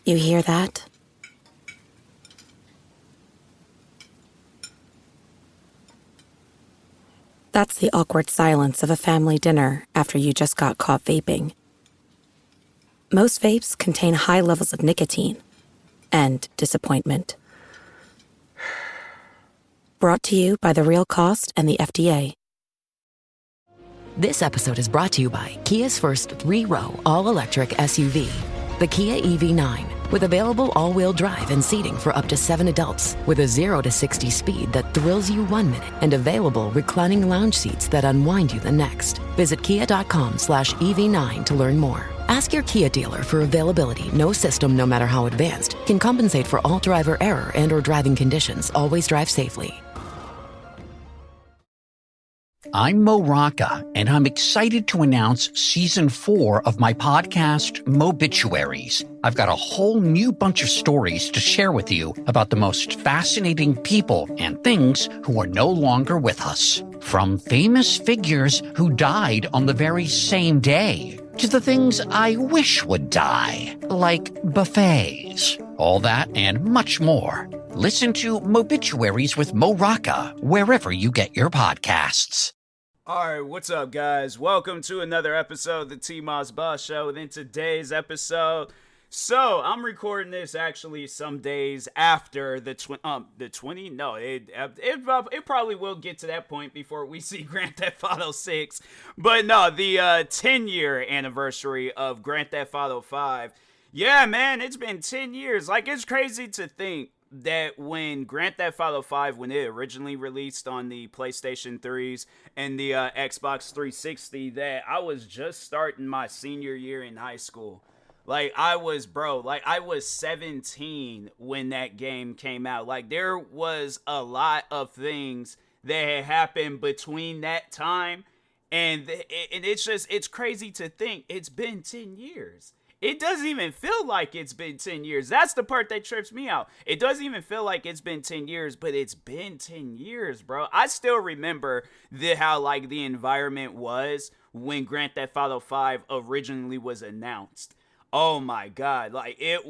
You hear that? That's the awkward silence of a family dinner after you just got caught vaping. Most vapes contain high levels of nicotine and disappointment. Brought to you by The Real Cost and the FDA. This episode is brought to you by Kia's first 3-row all-electric SUV, the Kia EV9, with available all-wheel drive and seating for up to 7 adults, with a 0 to 60 speed that thrills you 1 minute, and available reclining lounge seats that unwind you the next. Visit kia.com/EV9 to learn more. Ask your Kia dealer for availability. No system, no matter how advanced, can compensate for all driver error and or driving conditions. Always drive safely. I'm Mo Rocca, and I'm excited to announce Season 4 of my podcast, Mobituaries. I've got a whole new bunch of stories to share with you about the most fascinating people and things who are no longer with us. From famous figures who died on the very same day, to the things I wish would die, like buffets. All that and much more. Listen to Mobituaries with Mo Rocca wherever you get your podcasts. Alright, what's up, guys? Welcome to another episode of the TMossBoss Show. And in today's episode, so I'm recording this actually some days after the 20. No, it probably will get to that point before we see Grand Theft Auto 6. But no, the 10-year anniversary of Grand Theft Auto 5. Yeah, man, it's been 10 years. Like, it's crazy to think that when Grand Theft Auto 5, when it originally released on the PlayStation 3s and the Xbox 360, that I was just starting my senior year in high school. Like, I was 17 when that game came out. Like, there was a lot of things that had happened between that time, and it's crazy to think it's been 10 years. It doesn't even feel like it's been 10 years. That's the part that trips me out. It doesn't even feel like it's been 10 years, but it's been 10 years, bro. I still remember how like the environment was when Grand Theft Auto 5 originally was announced. Oh my God. Like it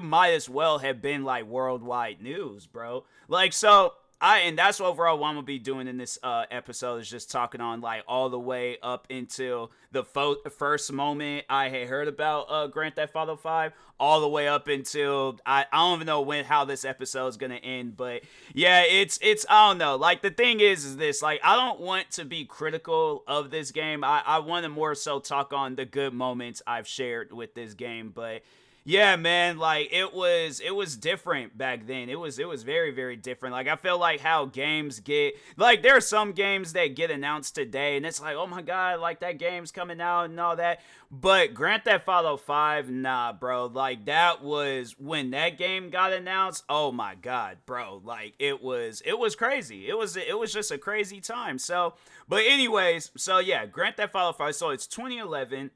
might as well have been like worldwide news, bro. Like, so and that's overall what I'm gonna be doing in this episode is just talking on like all the way up until the first moment I had heard about Grand Theft Auto 5, all the way up until I don't even know how this episode is gonna end, but yeah, it's I don't know. Like the thing is this, like I don't want to be critical of this game. I want to more so talk on the good moments I've shared with this game, but yeah, man, like it was different back then. It was very, very different. Like I feel like how games get, like there are some games that get announced today and it's like, oh my God, like that game's coming out and all that. But Grand Theft Auto 5, nah, bro. Like that was when that game got announced. Oh my God, bro. Like it was crazy. It was just a crazy time. So, but anyways, so yeah, Grand Theft Auto 5. So it's 2011.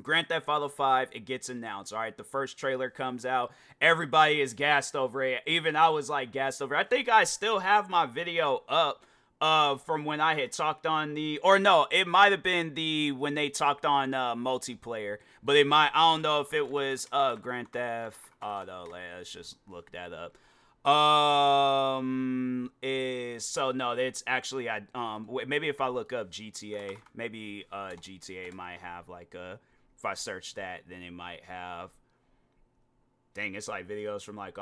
Grand Theft Auto 5, it gets announced. All right, the first trailer comes out. Everybody is gassed over it. Even I was like gassed over it. I think I still have my video up from when I had talked on it might have been when they talked on multiplayer. But I don't know if it was Grand Theft Auto. Let's just look that up. It's actually maybe if I look up GTA, maybe GTA might have like if I search that, then it might have, dang, it's like videos from like,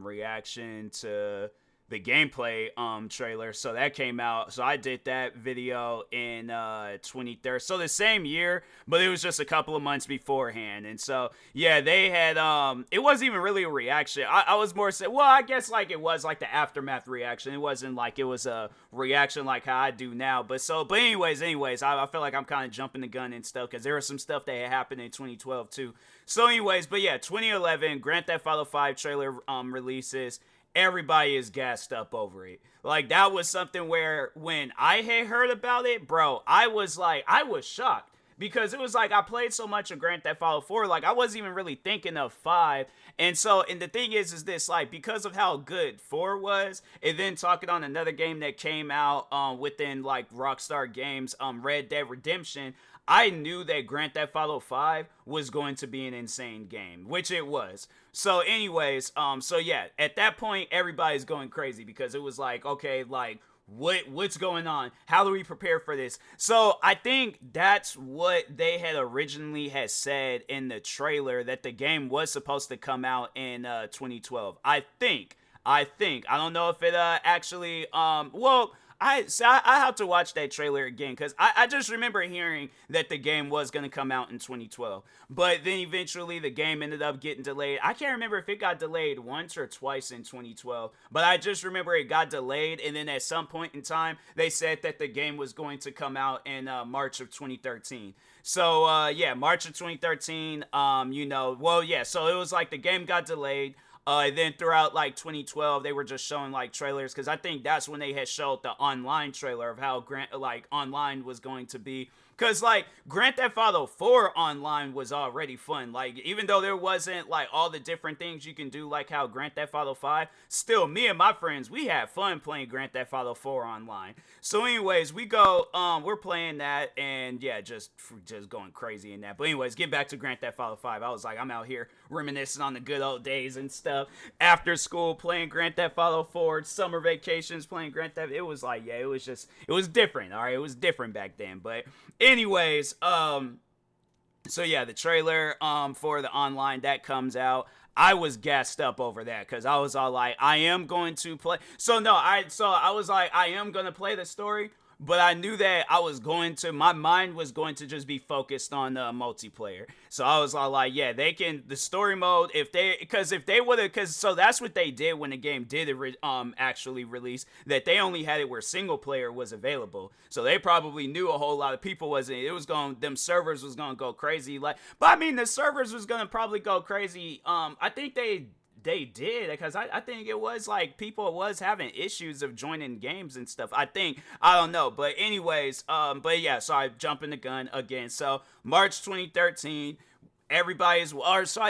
reaction to the gameplay trailer. So that came out. So I did that video in 2013. So the same year, but it was just a couple of months beforehand. And so yeah, they had it wasn't even really a reaction. I was more saying, well, I guess like it was like the aftermath reaction. It wasn't like it was a reaction like how I do now. But anyways, I feel like I'm kind of jumping the gun and stuff because there was some stuff that had happened in 2012 too. So anyways, but yeah, 2011 Grand Theft Auto 5 trailer releases. Everybody is gassed up over it. Like, that was something where when I had heard about it, bro, I was shocked. because it was like I played so much of Grand Theft Auto 4, like I wasn't even really thinking of 5. And the thing is this, like, because of how good 4 was, and then talking on another game that came out within like Rockstar Games, Red Dead Redemption, I knew that Grand Theft Auto 5 was going to be an insane game, which it was. So anyways, so yeah, at that point, everybody's going crazy because it was like, okay, like, what's going on? How do we prepare for this? So I think that's what they had originally had said in the trailer, that the game was supposed to come out in 2012. I think. I don't know if it actually I have to watch that trailer again, because I just remember hearing that the game was going to come out in 2012. But then eventually the game ended up getting delayed. I can't remember if it got delayed once or twice in 2012. But I just remember it got delayed. And then at some point in time, they said that the game was going to come out in March of 2013. So, yeah, March of 2013, so it was like the game got delayed. Then throughout like 2012, they were just showing like trailers, because I think that's when they had showed the online trailer of how online was going to be. Because like Grand Theft Auto 4 online was already fun. Like, even though there wasn't like all the different things you can do, like how Grand Theft Auto 5, still me and my friends, we had fun playing Grand Theft Auto 4 online. So anyways, we're playing that, and yeah, just going crazy in that. But anyways, get back to Grand Theft Auto 5. I was like, I'm out here reminiscing on the good old days and stuff. After school playing Grand Theft Auto 4, summer vacations playing Grand Theft. It was like, yeah, it was different. All right, it was different back then. But anyways, so yeah, the trailer for the online that comes out, I was gassed up over that, because I was all like, I am going to play. I was like, I am going to play the story, but I knew that my mind was going to just be focused on multiplayer. So I was all like, yeah, the story mode, so that's what they did when the game did actually release, that they only had it where single player was available. So they probably knew a whole lot of people them servers was going to go crazy. But I mean, the servers was going to probably go crazy. I think they did, because I think it was like people was having issues of joining games and stuff. I don't know, but anyways, but yeah, so I jumping the gun again. So March 2013,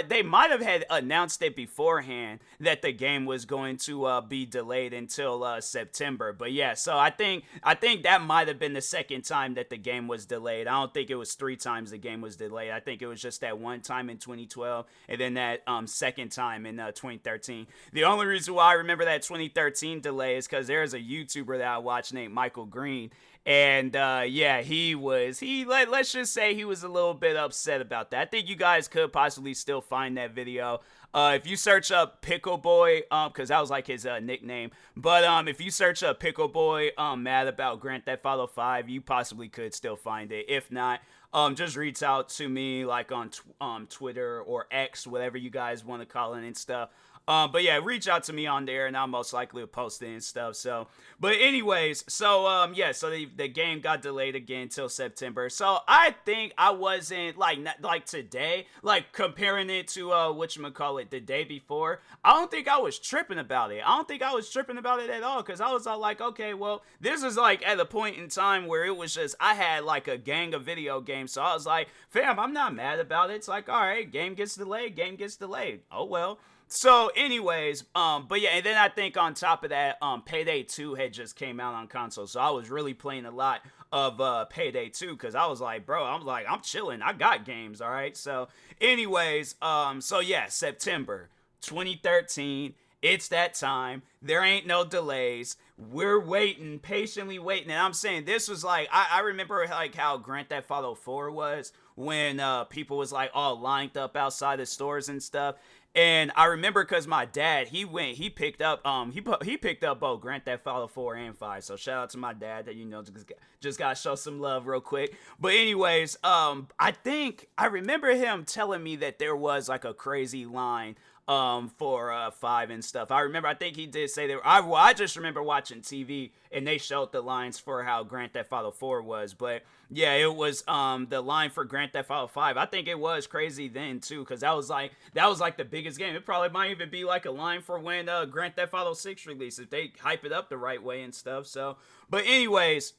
they might have had announced it beforehand that the game was going to be delayed until September. But yeah, so I think that might have been the second time that the game was delayed. I don't think it was 3 times the game was delayed. I think it was just that one time in 2012, and then that second time in 2013. The only reason why I remember that 2013 delay is because there's a YouTuber that I watch named Michael Green. And yeah, let's just say he was a little bit upset about that. I think you guys could possibly still find that video. If you search up Pickle Boy, because that was like his nickname. But if you search up Pickle Boy, mad about Grand Theft Auto 5, you possibly could still find it. If not, just reach out to me like on Twitter or X, whatever you guys want to call it and stuff. But yeah, reach out to me on there, and I'll most likely post it and stuff. So, but anyways, so the game got delayed again till September. So I think I wasn't like today, like comparing it to the day before. I don't think I was tripping about it. I don't think I was tripping about it at all, because I was all like, okay, well, this is like at a point in time where it was just I had like a gang of video games, so I was like, fam, I'm not mad about it. It's like, all right, game gets delayed. Oh well. So anyways, but yeah, and then I think on top of that, Payday 2 had just came out on console, so I was really playing a lot of Payday 2, because I was like, bro, I'm chilling, I got games, all right? So anyways, so yeah, September 2013, it's that time, there ain't no delays, we're waiting, patiently waiting, and I'm saying this was like, I remember like how Grand Theft Auto 4 was, when people was like all lined up outside the stores and stuff. And I remember because my dad, he picked up both Grand Theft Auto 4 and 5. So shout out to my dad that, just got to show some love real quick. But anyways, I think I remember him telling me that there was like a crazy line for 5 and stuff. I think he did say that. I just remember watching TV and they showed the lines for how Grand Theft Auto 4 was. But yeah, it was the line for Grand Theft Auto 5. I think it was crazy then too, because that was like the biggest game. It probably might even be like a line for when Grand Theft Auto 6 released, if they hype it up the right way and stuff. So, but anyways,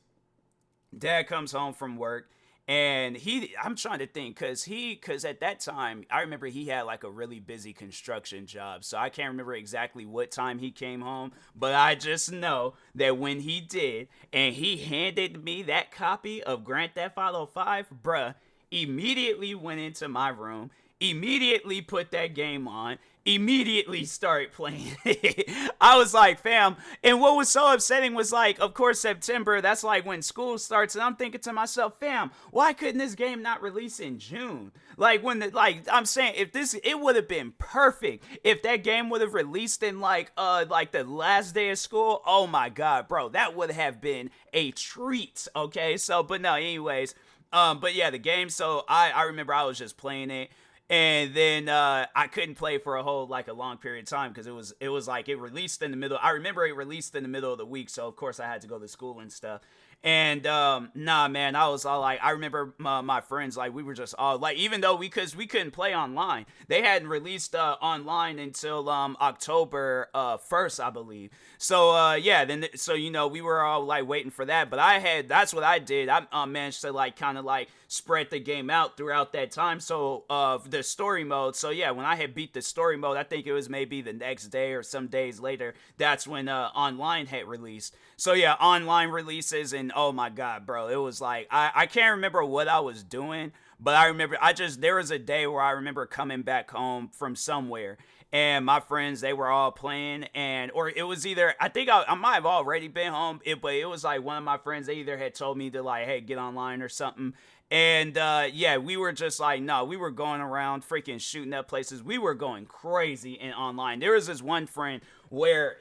Dad comes home from work, And I'm trying to think, cause at that time, I remember he had like a really busy construction job. So I can't remember exactly what time he came home, but I just know that when he did, and he handed me that copy of Grand Theft Auto 5, bruh, immediately went into my room, immediately put that game on, immediately started playing it. I was like, fam. And what was so upsetting was like, of course, September, that's like when school starts. And I'm thinking to myself, fam, why couldn't this game not release in June? Like I'm saying, it would have been perfect if that game would have released in like the last day of school. Oh my God, bro, that would have been a treat. Okay. So, but no, anyways, but yeah, the game. So I remember I was just playing it. And then I couldn't play for a long period of time because it was like it released in the middle. I remember it released in the middle of the week, so of course I had to go to school and stuff. And nah, man, I was all like, I remember my friends, like, we were just all like, even though we couldn't play online, they hadn't released online until October 1st, I believe. So yeah, then so we were all like waiting for that. But that's what I did. I managed to like kind of like spread the game out throughout that time. So the story mode. So yeah, when I had beat the story mode, I think it was maybe the next day or some days later. That's when online had released. So yeah, online releases, and oh my God, bro, it was like I can't remember what I was doing, but I remember there was a day where I remember coming back home from somewhere, and my friends, they were all playing, or it was either, I think I might have already been home, but it was like one of my friends, they either had told me to like, hey, get online or something. And yeah, we were just like, no, we were going around freaking shooting up places. We were going crazy in online. There was this one friend where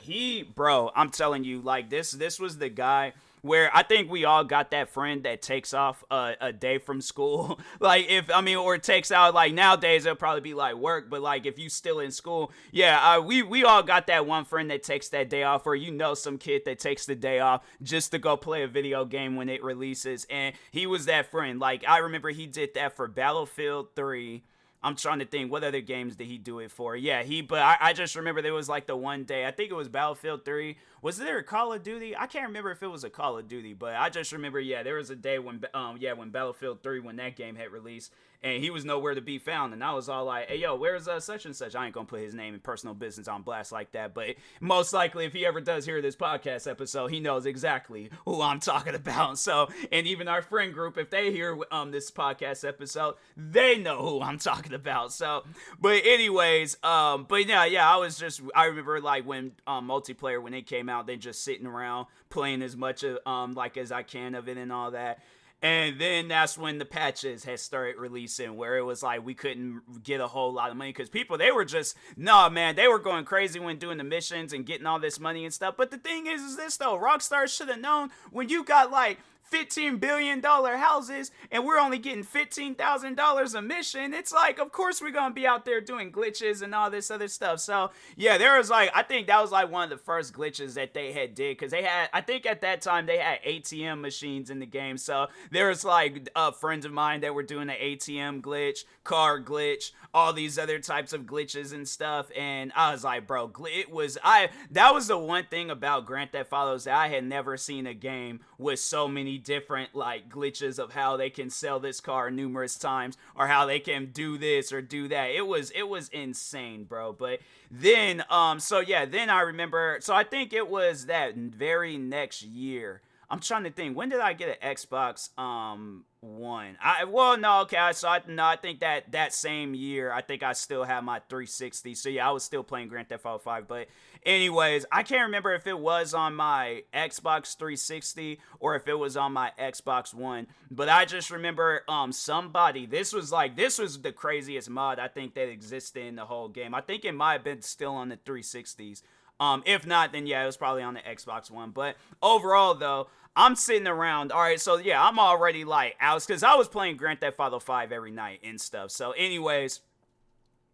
I'm telling you, like, this was the guy where I think we all got that friend that takes off a day from school. Like, or it takes out, like, nowadays it'll probably be like work, but like if you still in school, yeah, we all got that one friend that takes that day off, or some kid that takes the day off just to go play a video game when it releases. And he was that friend. Like, I remember he did that for Battlefield 3. I'm trying to think, what other games did he do it for? Yeah, but I just remember there was like the one day, I think it was Battlefield 3. Was there a Call of Duty? I can't remember if it was a Call of Duty, but I just remember, yeah, there was a day when Battlefield 3, when that game had released, and he was nowhere to be found. And I was all like, hey, yo, where's such and such? I ain't gonna put his name and personal business on blast like that, but most likely if he ever does hear this podcast episode, he knows exactly who I'm talking about. So, and even our friend group, if they hear this podcast episode, they know who I'm talking about. So, but anyways, but yeah, I remember like when multiplayer, when it came out, they just sitting around playing as much like as I can of it and all that. And then that's when the patches had started releasing, where it was like we couldn't get a whole lot of money because people, they were just, they were going crazy when doing the missions and getting all this money and stuff. But the thing is this though, Rockstar should have known, when you got like $15 billion houses and we're only getting $15,000 a mission, it's like, of course we're gonna be out there doing glitches and all this other stuff. So yeah, there was like, I think that was like one of the first glitches that they had did, because I think at that time they had ATM machines in the game. So there was like friends of mine that were doing the ATM glitch, car glitch, all these other types of glitches and stuff. And I was like, bro, that was the one thing about Grand Theft Auto, is that I had never seen a game with so many different like glitches of how they can sell this car numerous times, or how they can do this or do that. It was insane, bro. But then then I remember, so I think it was that very next year. I'm trying to think, when did I get an Xbox One? I think that same year, I think I still have my 360. So yeah, I was still playing Grand Theft Auto 5. But anyways, I can't remember if it was on my Xbox 360 or if it was on my Xbox One. But I just remember somebody, this was the craziest mod I think that existed in the whole game. I think it might have been still on the 360s. If not, then yeah, it was probably on the Xbox One. But overall, though, I'm sitting around. All right, so yeah, I'm already like out, because I was playing Grand Theft Auto 5 every night and stuff. So anyways,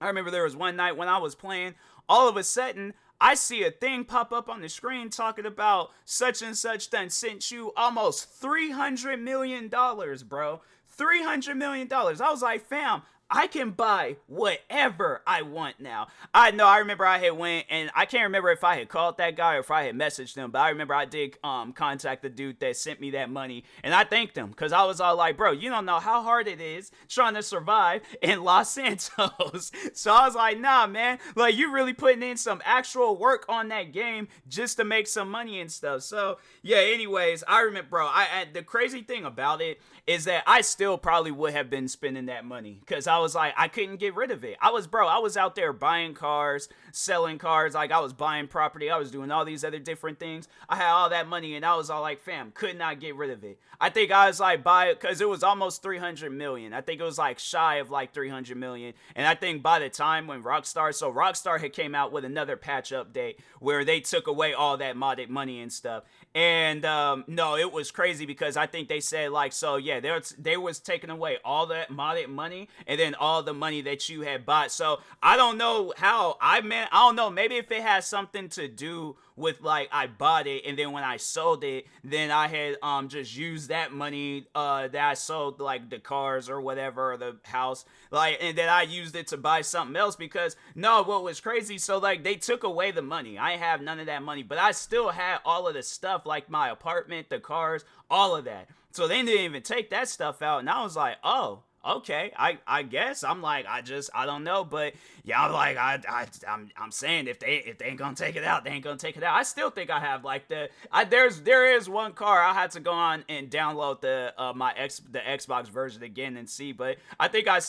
I remember there was one night when I was playing, all of a sudden, I see a thing pop up on the screen talking about such and such done sent you almost $300 million, bro. $300 million. I was like, fam, I can buy whatever I want now. I know, I remember I had went, and I can't remember if I had called that guy or if I had messaged him, but I remember I did contact the dude that sent me that money, and I thanked him, because I was all like, bro, you don't know how hard it is trying to survive in Los Santos. So I was like, nah, man, like, you really putting in some actual work on that game just to make some money and stuff. So, yeah, anyways, I remember, bro, the crazy thing about it is that I still probably would have been spending that money, because I was like, I couldn't get rid of it. I was out there buying cars, selling cars, like I was buying property, I was doing all these other different things. I had all that money, and I was all like, fam, could not get rid of it. I think I was like, buy it, because it was almost 300 million. I think it was like shy of like 300 million. And I think by the time when Rockstar had came out with another patch update where they took away all that modded money and stuff. And no, it was crazy, because I think they said like, so yeah, they was taking away all that modded money and then all the money that you had bought. So I don't know how I don't know, maybe if it has something to do with like I bought it and then when I sold it, then I had just used that money that I sold, like the cars or whatever, or the house, like, and then I used it to buy something else. Because no, what was crazy, so like they took away the money, I have none of that money, but I still had all of the stuff, like my apartment, the cars, all of that. So they didn't even take that stuff out, and I was like, oh, okay, I guess. I'm like, I don't know, but yeah, I'm like, I'm saying if they ain't gonna take it out, they ain't gonna take it out. I still think I have like there is one car I had to go on and download the Xbox version again and see, but I think I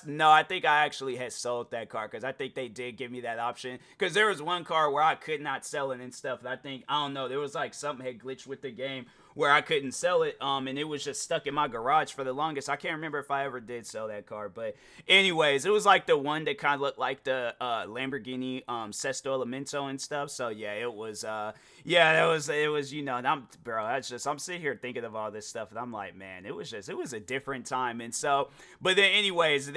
actually had sold that car, because I think they did give me that option, because there was one car where I could not sell it and stuff, and I don't know, there was like something had glitched with the game where I couldn't sell it, and it was just stuck in my garage for the longest. I can't remember if I ever did sell that car, but anyways, it was like the one that kind of looked like the Lamborghini Sesto Elemento and stuff. So yeah, it was you know, and I'm sitting here thinking of all this stuff, and I'm like, man, it was a different time. And so, but then anyways,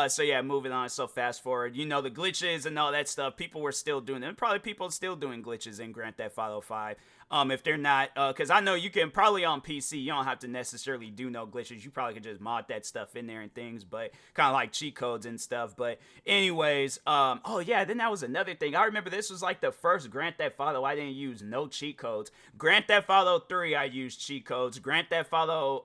so yeah, moving on. So fast forward, you know, the glitches and all that stuff, people were still doing them. Probably people still doing glitches in Grand Theft Auto 5. If they're not, because I know you can probably on PC, you don't have to necessarily do no glitches. You probably could just mod that stuff in there and things, but kind of like cheat codes and stuff. But anyways, oh yeah, then that was another thing. I remember this was like the first Grand Theft Auto I didn't use no cheat codes. Grand Theft Auto 3, I used cheat codes. Grand Theft Auto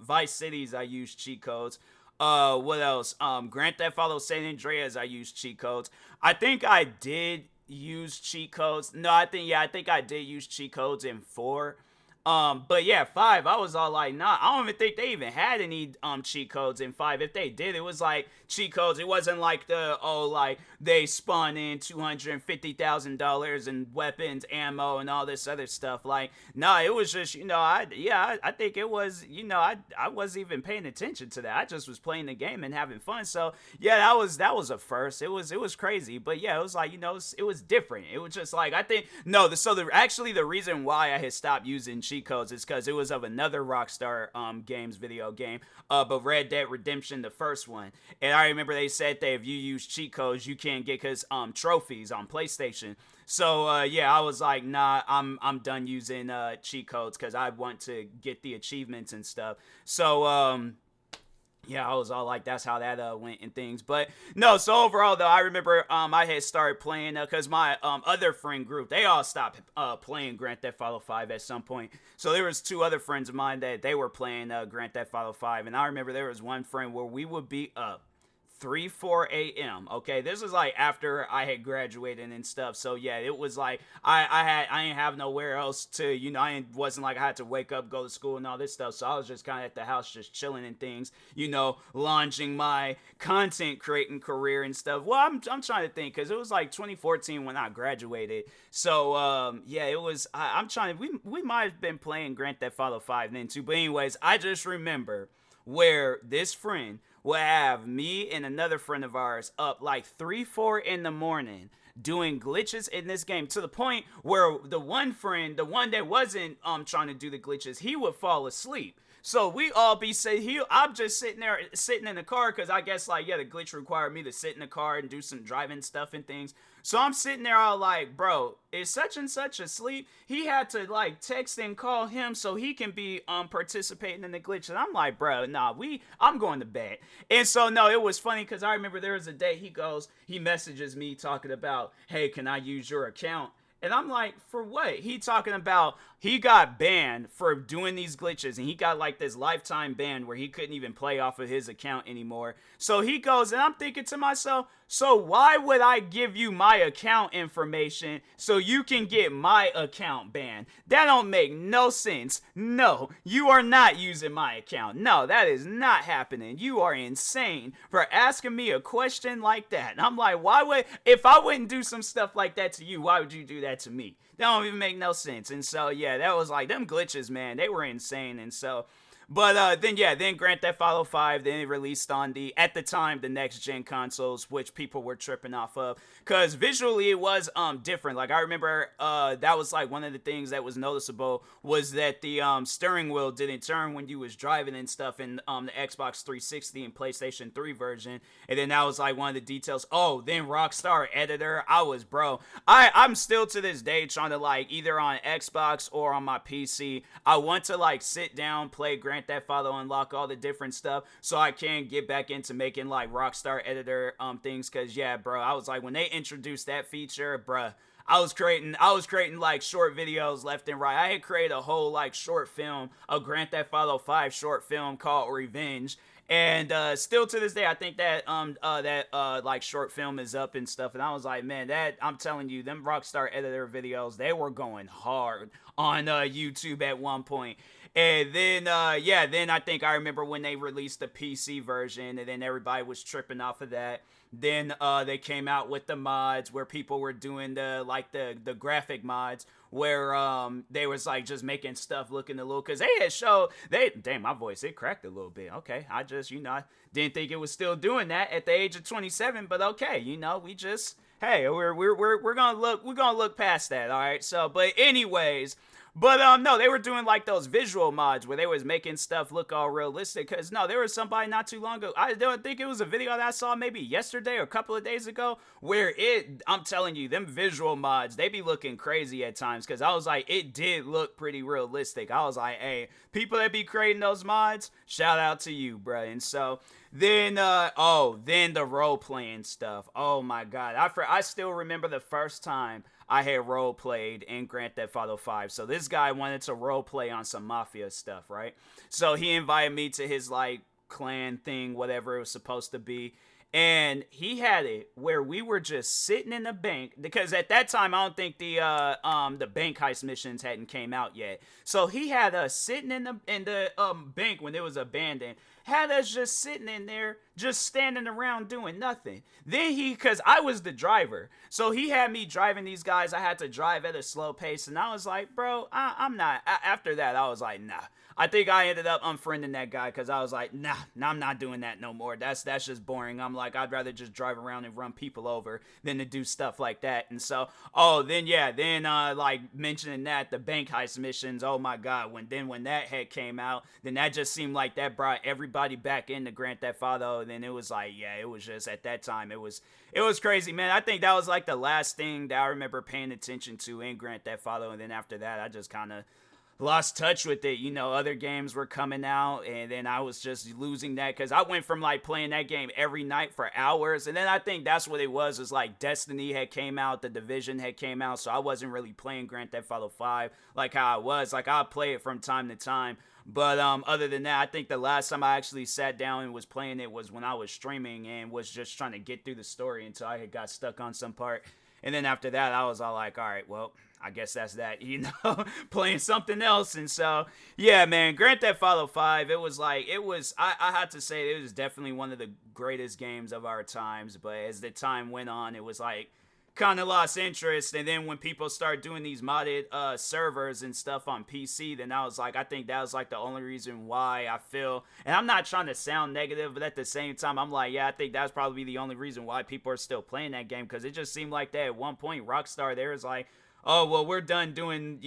Vice Cities, I used cheat codes. What else? Grand Theft Auto San Andreas, I used cheat codes. I think I did use cheat codes. No, I think I did use cheat codes in 4. But yeah, 5, I was all like, nah, I don't even think they even had any cheat codes in 5. If they did, it was like cheat codes. It wasn't like like they spawn in $250,000 in weapons, ammo, and all this other stuff. Like, nah, it was just, you know, I think it was, you know, I wasn't even paying attention to that. I just was playing the game and having fun. So yeah, that was a first. It was crazy, but yeah, it was like, you know, it was different. It was just like, I think, no, the reason why I had stopped using cheat codes is because it was of another Rockstar games video game, but Red Dead Redemption, the first one. And I remember they said that if you use cheat codes, you can't get trophies on PlayStation. So yeah, I was like, nah, I'm done using cheat codes, because I want to get the achievements and stuff. So yeah, I was all like, that's how that went and things. But no, so overall though, I remember I had started playing, because my other friend group, they all stopped playing Grand Theft Auto 5 at some point. So there was 2 other friends of mine that they were playing Grand Theft Auto 5, and I remember there was one friend where we would be up 3-4 a.m. Okay, this was like after I had graduated and stuff. So yeah, it was like I didn't have nowhere else to, you know, wasn't like I had to wake up, go to school and all this stuff. So I was just kind of at the house just chilling and things, you know, launching my content creating career and stuff. Well, I'm trying to think, because it was like 2014 when I graduated. So yeah, it was I'm trying to, we might have been playing Grand Theft Auto 5 then too. But anyways, I just remember where this friend will have me and another friend of ours up like 3-4 in the morning doing glitches in this game, to the point where the one friend, the one that wasn't trying to do the glitches, he would fall asleep. So we all be saying, I'm just sitting in the car, because I guess, like, yeah, the glitch required me to sit in the car and do some driving stuff and things. So I'm sitting there all like, bro, is such and such asleep? He had to, like, text and call him so he can be participating in the glitch. And I'm like, bro, nah, I'm going to bed. And so, no, it was funny, because I remember there was a day he messages me talking about, hey, can I use your account? And I'm like, for what? He talking about he got banned for doing these glitches, and he got like this lifetime ban where he couldn't even play off of his account anymore. So he goes, and I'm thinking to myself, so why would I give you my account information so you can get my account banned? That don't make no sense. No, you are not using my account. No, that is not happening. You are insane for asking me a question like that. And I'm like, if I wouldn't do some stuff like that to you, why would you do that to me? That don't even make no sense. And so, yeah, that was like, them glitches, man, they were insane. And so, but then Grand Theft Auto 5, then it released on at the time, the next gen consoles, which people were tripping off of, because visually it was different. Like, I remember that was like one of the things that was noticeable was that the steering wheel didn't turn when you was driving and stuff in the Xbox 360 and PlayStation 3 version. And then that was like one of the details. Oh, then Rockstar Editor, I'm still to this day trying to, like, either on Xbox or on my PC, I want to, like, sit down, play Grand Theft Auto, unlock all the different stuff so I can get back into making, like, Rockstar Editor things. Because, yeah, bro, I was like, when they introduced that feature, bruh, I was creating like short videos left and right. I had created a whole, like, short film, a Grand Theft Auto 5 short film called Revenge. And still to this day, I think that like short film is up and stuff. And I was like, man, I'm telling you, them Rockstar Editor videos, they were going hard on YouTube at one point. And then then I think I remember when they released the PC version, and then everybody was tripping off of that. Then they came out with the mods where people were doing the graphic mods where they was like just making stuff looking a little, because damn, my voice, it cracked a little bit. Okay, I just, I didn't think it was still doing that at the age of 27, but okay, we just, hey, we're gonna look past that, all right. So, but anyways. But no, they were doing like those visual mods where they was making stuff look all realistic. Because no, there was somebody not too long ago, I don't think it was a video that I saw maybe yesterday or a couple of days ago, where I'm telling you, them visual mods, they be looking crazy at times. Because I was like, it did look pretty realistic. I was like, hey, people that be creating those mods, shout out to you, bro. And so then then the role playing stuff. Oh my god, I still remember the first time I had role played in Grand Theft Auto 5. So this guy wanted to role play on some mafia stuff, right? So he invited me to his, like, clan thing, whatever it was supposed to be. And he had it where we were just sitting in the bank, because at that time I don't think the bank heist missions hadn't came out yet. So he had us sitting in the bank when it was abandoned. Had us just sitting in there, just standing around doing nothing. Then because I was the driver, so he had me driving these guys. I had to drive at a slow pace, and I was like, bro, I'm not. After that, I was like, nah. I think I ended up unfriending that guy, because I was like, nah, I'm not doing that no more. That's just boring. I'm like, I'd rather just drive around and run people over than to do stuff like that. And so, like mentioning that, the bank heist missions, oh my god, when that had came out, then that just seemed like that brought everybody back into Grand Theft Auto. And then it was like, yeah, it was just, at that time, it was crazy, man. I think that was like the last thing that I remember paying attention to in Grand Theft Auto. And then after that, I just kind of lost touch with it. Other games were coming out, and then I was just losing that, because I went from like playing that game every night for hours, and then I think that's what it was like Destiny had came out, The Division had came out, so I wasn't really playing Grand Theft Auto 5 like how I was. Like, I'll play it from time to time, but other than that, I think the last time I actually sat down and was playing it was when I was streaming and was just trying to get through the story until I had got stuck on some part. And then after that, I was all like, all right, well, I guess that's that, playing something else. And so, yeah, man, Grand Theft Auto 5, I had to say, it was definitely one of the greatest games of our times. But as the time went on, it was like, kind of lost interest. And then when people started doing these modded servers and stuff on PC, then I think that was like the only reason why I feel, and I'm not trying to sound negative, but at the same time, I'm like, yeah, I think that's probably the only reason why people are still playing that game, because it just seemed like that at one point, Rockstar, there was like, oh, well, we're done doing,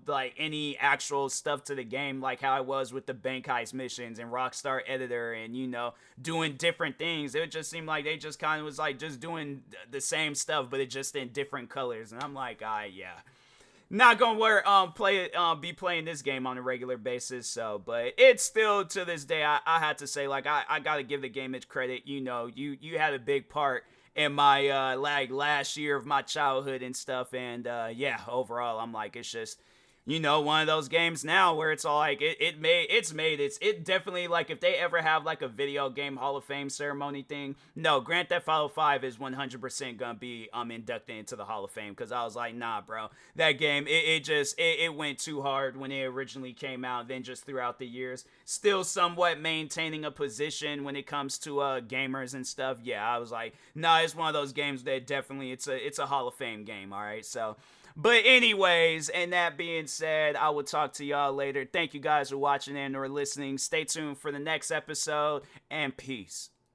like any actual stuff to the game, like how I was with the bank heist missions and Rockstar Editor and, doing different things. It just seemed like they just kind of was like just doing the same stuff, but it just in different colors. And I'm like, yeah. Not gonna be playing this game on a regular basis. So, but it's still to this day, I had to say, like, I gotta give the game its credit. You had a big part in my like last year of my childhood and stuff. And yeah, overall, I'm like, it's just one of those games now where it's all like it definitely, like, if they ever have like a video game Hall of Fame ceremony thing, no, Grand Theft Auto 5 is 100% gonna be inducted into the Hall of Fame, because I was like, nah, bro, that game, it went too hard when it originally came out, then just throughout the years still somewhat maintaining a position when it comes to gamers and stuff. Yeah, I was like, nah, it's one of those games that definitely it's a Hall of Fame game. All right, so but anyways, and that being said, I will talk to y'all later. Thank you guys for watching and or listening. Stay tuned for the next episode, and peace.